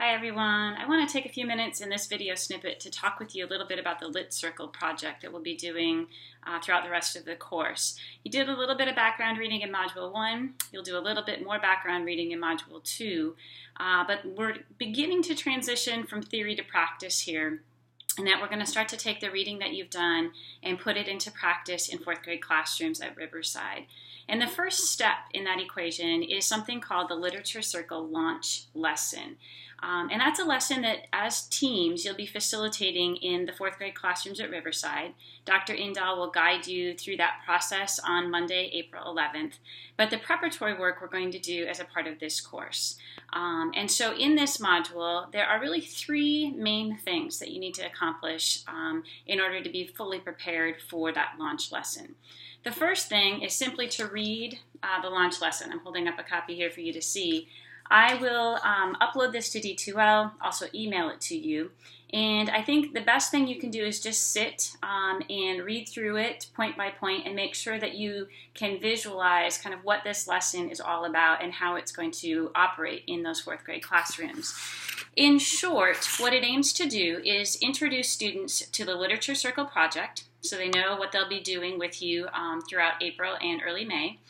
Hi everyone. I want to take a few minutes in this video snippet to talk with you a little bit about the Lit Circle project that we'll be doing throughout the rest of the course. You did a little bit of background reading in Module 1. You'll do a little bit more background reading in Module 2. But we're beginning to transition from theory to practice here, and that we're going to start to take the reading that you've done and put it into practice in fourth grade classrooms at Riverside. And the first step in that equation is something called the Literature Circle Launch Lesson. And that's a lesson that, as teams, you'll be facilitating in the fourth grade classrooms at Riverside. Dr. Indall will guide you through that process on Monday, April 11th. But the preparatory work we're going to do as a part of this course. And so in this module, there are really three main things that you need to accomplish in order to be fully prepared for that launch lesson. The first thing is simply to read the launch lesson. I'm holding up a copy here for you to see. I will upload this to D2L, also email it to you. And I think the best thing you can do is just sit and read through it point by point and make sure that you can visualize kind of what this lesson is all about and how it's going to operate in those fourth grade classrooms. In short, what it aims to do is introduce students to the Literature Circle project so they know what they'll be doing with you throughout April and early May.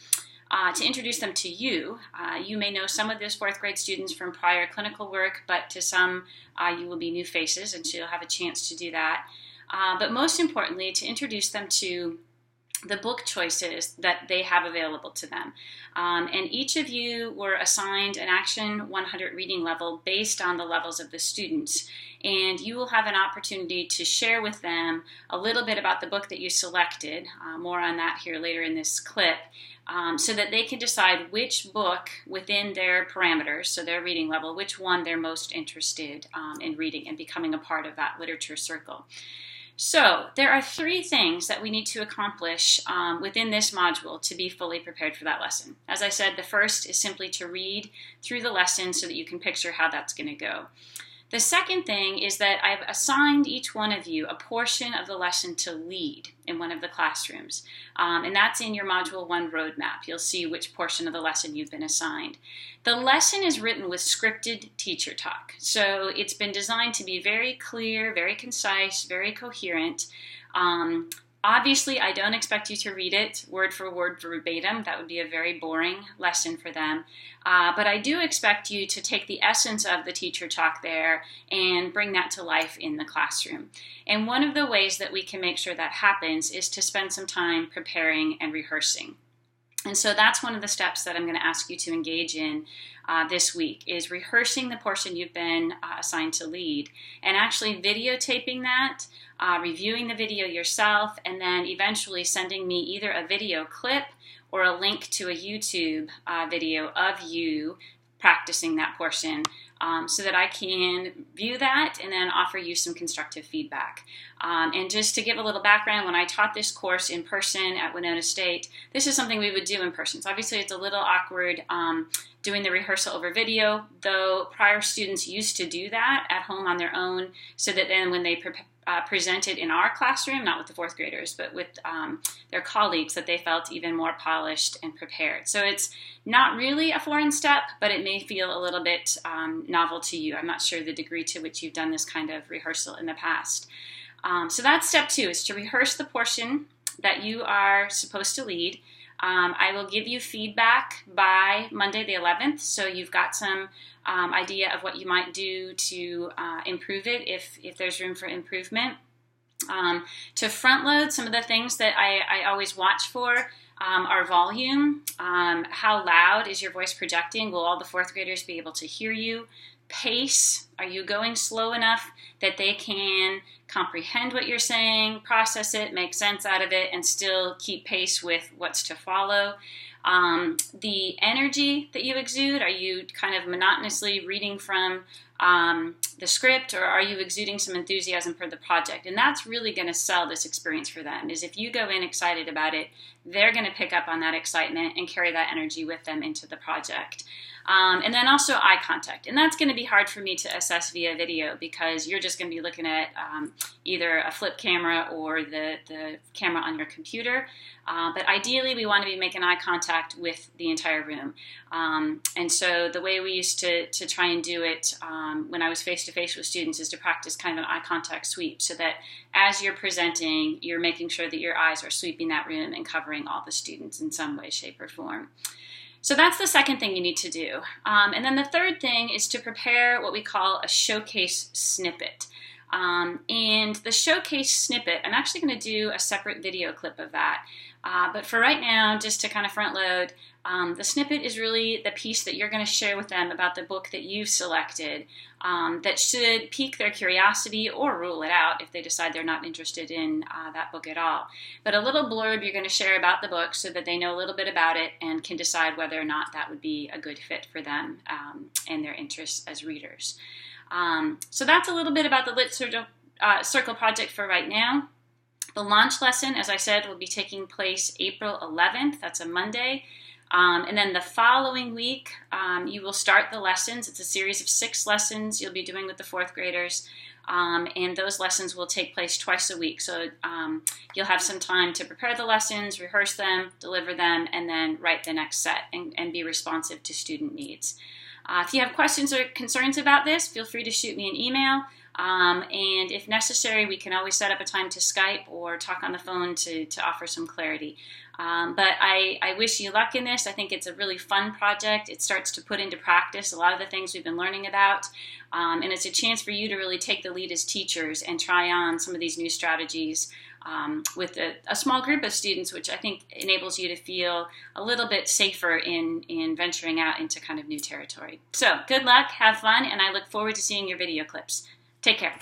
To introduce them to you. You may know some of those fourth grade students from prior clinical work, but to some you will be new faces, and so you'll have a chance to do that. But most importantly, to introduce them to the book choices that they have available to them. And each of you were assigned an Action 100 reading level based on the levels of the students. And you will have an opportunity to share with them a little bit about the book that you selected, more on that here later in this clip, so that they can decide which book within their parameters, so their reading level, which one they're most interested in reading and becoming a part of that literature circle. So there are three things that we need to accomplish within this module to be fully prepared for that lesson. As I said, the first is simply to read through the lesson so that you can picture how that's going to go. The second thing is that I've assigned each one of you a portion of the lesson to lead in one of the classrooms. And that's in your Module 1 roadmap. You'll see which portion of the lesson you've been assigned. The lesson is written with scripted teacher talk. So it's been designed to be very clear, very concise, very coherent. Obviously, I don't expect you to read it word for word verbatim. That would be a very boring lesson for them. But I do expect you to take the essence of the teacher talk there and bring that to life in the classroom. And one of the ways that we can make sure that happens is to spend some time preparing and rehearsing. And so that's one of the steps that I'm going to ask you to engage in this week, is rehearsing the portion you've been assigned to lead and actually videotaping that, reviewing the video yourself, and then eventually sending me either a video clip or a link to a YouTube video of you practicing that portion so that I can view that and then offer you some constructive feedback. And just to give a little background, when I taught this course in person at Winona State, this is something we would do in person. So obviously it's a little awkward doing the rehearsal over video, though prior students used to do that at home on their own so that then when they presented in our classroom, not with the fourth graders, but with their colleagues, that they felt even more polished and prepared. So it's not really a foreign step, but it may feel a little bit novel to you. I'm not sure the degree to which you've done this kind of rehearsal in the past. So that's step 2, is to rehearse the portion that you are supposed to lead. I will give you feedback by Monday the 11th, so you've got some idea of what you might do to improve it if there's room for improvement. To front load, some of the things that I always watch for are volume. How loud is your voice projecting? Will all the fourth graders be able to hear you? Pace, are you going slow enough that they can comprehend what you're saying, process it, make sense out of it, and still keep pace with what's to follow? The energy that you exude, are you kind of monotonously reading from the script, or are you exuding some enthusiasm for the project? And that's really going to sell this experience for them, is if you go in excited about it, they're going to pick up on that excitement and carry that energy with them into the project. And then also eye contact. And that's going to be hard for me to assess via video because you're just going to be looking at either a flip camera or the camera on your computer. But ideally, we want to be making eye contact with the entire room. And so the way we used to try and do it when I was face-to-face with students is to practice kind of an eye contact sweep so that as you're presenting, you're making sure that your eyes are sweeping that room and covering all the students in some way, shape, or form. So that's the second thing you need to do. And then the third thing is to prepare what we call a showcase snippet. And the showcase snippet, I'm actually going to do a separate video clip of that. But for right now, just to kind of front load, the snippet is really the piece that you're going to share with them about the book that you've selected that should pique their curiosity or rule it out if they decide they're not interested in that book at all. But a little blurb you're going to share about the book so that they know a little bit about it and can decide whether or not that would be a good fit for them and their interests as readers. So that's a little bit about the Lit Circle project for right now. The launch lesson, as I said, will be taking place April 11th. That's a Monday. And then the following week, you will start the lessons. It's a series of 6 lessons you'll be doing with the 4th graders. And those lessons will take place twice a week. So you'll have some time to prepare the lessons, rehearse them, deliver them, and then write the next set and be responsive to student needs. If you have questions or concerns about this, feel free to shoot me an email. And if necessary, we can always set up a time to Skype or talk on the phone to offer some clarity. But I wish you luck in this. I think it's a really fun project. It starts to put into practice a lot of the things we've been learning about. And it's a chance for you to really take the lead as teachers and try on some of these new strategies with a small group of students, which I think enables you to feel a little bit safer in venturing out into kind of new territory. So good luck, have fun, and I look forward to seeing your video clips. Take care.